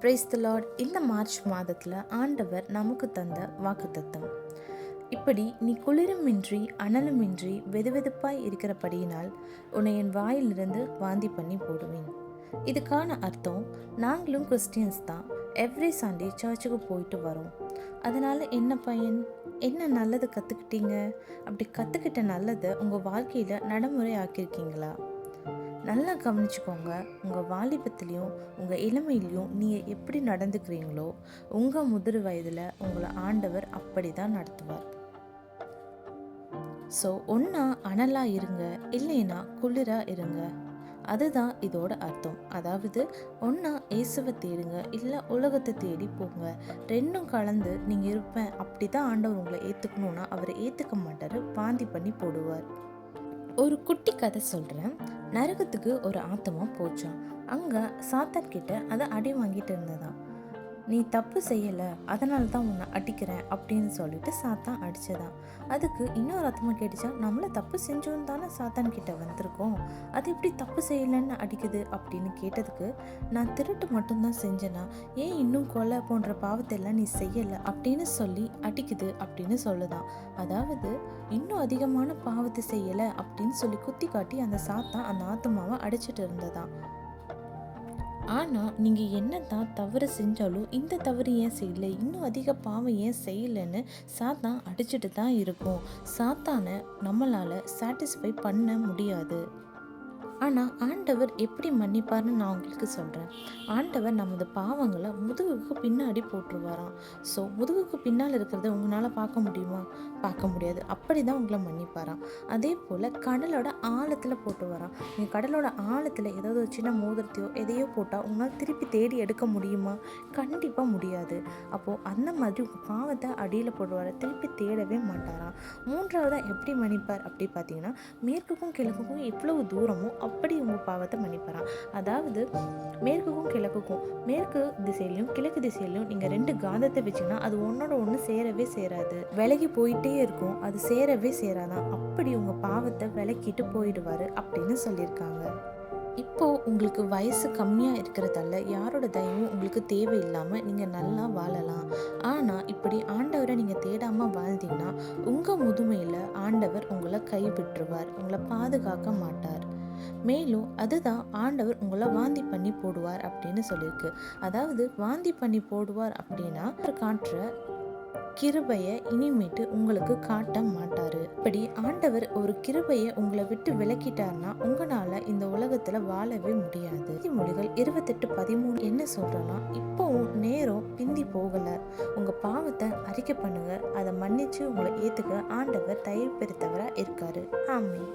Praise the Lord. இந்த March மாதத்தில் ஆண்டவர் நமக்கு தந்த வாக்குத்தத்தம் இப்படி: நீ குளிருமின்றி அனலுமின்றி வெதுவெதுப்பாய் இருக்கிறபடியினால் உன்னை என் வாயிலிருந்து வாந்தி பண்ணி போடுவேன். இதுக்கான அர்த்தம், நாங்களும் கிறிஸ்டியன்ஸ் தான், எவ்ரி சண்டே சர்ச்சுக்கு போயிட்டு வரோம். அதனால் என்ன பயன்? என்ன நல்லது கற்றுக்கிட்டீங்க? அப்படி கற்றுக்கிட்ட நல்லதை உங்கள் வாழ்க்கையில் நடைமுறை ஆக்கியிருக்கீங்களா? நல்லா கவனிச்சுக்கோங்க. உங்கள் வாலிபத்துலேயும் உங்கள் இளமையிலையும் நீங்கள் எப்படி நடந்துக்கிறீங்களோ உங்கள் முதிர் வயதில் உங்களை ஆண்டவர் அப்படி தான் நடத்துவார். ஸோ ஒன்றா அனலாக இருங்க, இல்லைன்னா குளிராக இருங்க. அதுதான் இதோட அர்த்தம். அதாவது ஒன்றா இயேசுவை தேடுங்க, இல்லை உலகத்தை தேடி போங்க. ரெண்டும் கலந்து நீங்கள் இருப்பேன் அப்படி தான் ஆண்டவர் உங்களை ஏற்றுக்கணுன்னா அவரை ஏற்றுக்க மாட்டார், வாந்தி பண்ணி போடுவார். ஒரு குட்டி கதை சொல்கிறேன். நரகத்துக்கு ஒரு ஆத்மா போச்சான். அங்கே சாத்தான் கிட்ட அதை அடி வாங்கிட்டு இருந்ததான். நீ தப்பு செய்யலை, அதனால தான் உன்னை அடிக்கிறேன் அப்படின்னு சொல்லிட்டு சாத்தான் அடித்ததான். அதுக்கு இன்னொரு ஆத்மா கேட்டுச்சா, நம்மளை தப்பு செஞ்சோன்னு தானே சாத்தான் கிட்ட வந்திருக்கோம், அது எப்படி தப்பு செய்யலைன்னு அடிக்குது அப்படின்னு கேட்டதுக்கு, நான் திருட்டு மட்டும்தான் செஞ்சேனா, ஏன் இன்னும் கொலை போன்ற பாவத்தை எல்லாம் நீ செய்யலை அப்படின்னு சொல்லி அடிக்குது அப்படின்னு சொல்லுதான். அதாவது இன்னும் அதிகமான பாவத்தை செய்யலை அப்படின்னு சொல்லி குத்தி காட்டி அந்த சாத்தான் அந்த ஆத்மாவை அடிச்சிட்டு இருந்ததான். ஆனால் நீங்கள் என்ன தான் தவறு செஞ்சாலும் இந்த தவறு ஏன் செய்யலை, இன்னும் அதிக பாவம் ஏன் செய்யலைன்னு சாத்தான் அடிச்சுட்டு தான் இருக்கும். சாத்தானை நம்மளால் சாட்டிஸ்ஃபை பண்ண முடியாது. ஆனால் ஆண்டவர் எப்படி மன்னிப்பார்னு நான் உங்களுக்கு சொல்கிறேன். ஆண்டவர் நமது பாவங்களை முதுகுக்கு பின்னாடி போட்டுருவாராம். ஸோ முதுகுக்கு பின்னால் இருக்கிறத உங்களால் பார்க்க முடியுமா? பார்க்க முடியாது. அப்படி தான் உங்களை மன்னிப்பாராம். அதே போல் கடலோட ஆழத்தில் போட்டு வரான். நீங்கள் கடலோட ஆழத்தில் ஏதாவது ஒரு சின்ன மோதிரத்தையோ எதையோ போட்டால் உங்களால் திருப்பி தேடி எடுக்க முடியுமா? கண்டிப்பாக முடியாது. அப்போது அந்த மாதிரி உங்கள் பாவத்தை அடியில் போடுவார், திருப்பி தேடவே மாட்டாராம். மூன்றாவதாக எப்படி மன்னிப்பார் அப்படி பார்த்தீங்கன்னா, மேற்குக்கும் கிழக்குக்கும் எவ்வளவு தூரமோ அப்படி உங்கள் பாவத்தை மன்னிப்பாராம். அதாவது மேற்குக்கும் கிழக்குக்கும், மேற்கு திசையிலையும் கிழக்கு திசையிலையும் நீங்கள் ரெண்டு காந்தத்தை வச்சிங்கன்னா அது ஒன்னோட ஒன்று சேரவே சேராது, விலகி போயிட்டே இருக்கும், அது சேரவே சேராதான். அப்படி உங்கள் பாவத்தை விலக்கிட்டு போயிடுவார் அப்படின்னு சொல்லியிருக்காங்க. இப்போது உங்களுக்கு வயசு கம்மியாக இருக்கிறதால யாரோட தயவும் உங்களுக்கு தேவையில்லாமல் நீங்கள் நல்லா வாழலாம். ஆனால் இப்படி ஆண்டவரை நீங்கள் தேடாமல் வாழ்ந்தீங்கன்னா உங்கள் முதுமையில் ஆண்டவர் உங்களை கைவிட்டுருவார், உங்களை பாதுகாக்க மாட்டார். மேலும் அதுதான் ஆண்டவர் உங்களை வாந்தி பண்ணி போடுவார் அப்படின்னு சொல்லியிருக்கு. அதாவது வாந்தி பண்ணி போடுவார் அப்படின்னா காட்டுற கிருபையை இனிமேட்டு உங்களுக்கு காட்ட மாட்டாரு. இப்படி ஆண்டவர் ஒரு கிருபையை உங்களை விட்டு விலக்கிட்டார்னா உங்களால இந்த உலகத்துல வாழவே முடியாது. நீதிமொழிகள் 28:13 என்ன சொல்றேன்னா, இப்போவும் நேரம் பிந்தி போகல, உங்க பாவத்தை அறிக்கை பண்ணுங்க, அதை மன்னிச்சு உங்களை ஏத்துக்க ஆண்டவர் தயவு பெருத்தவரா இருக்காரு. ஆமென்.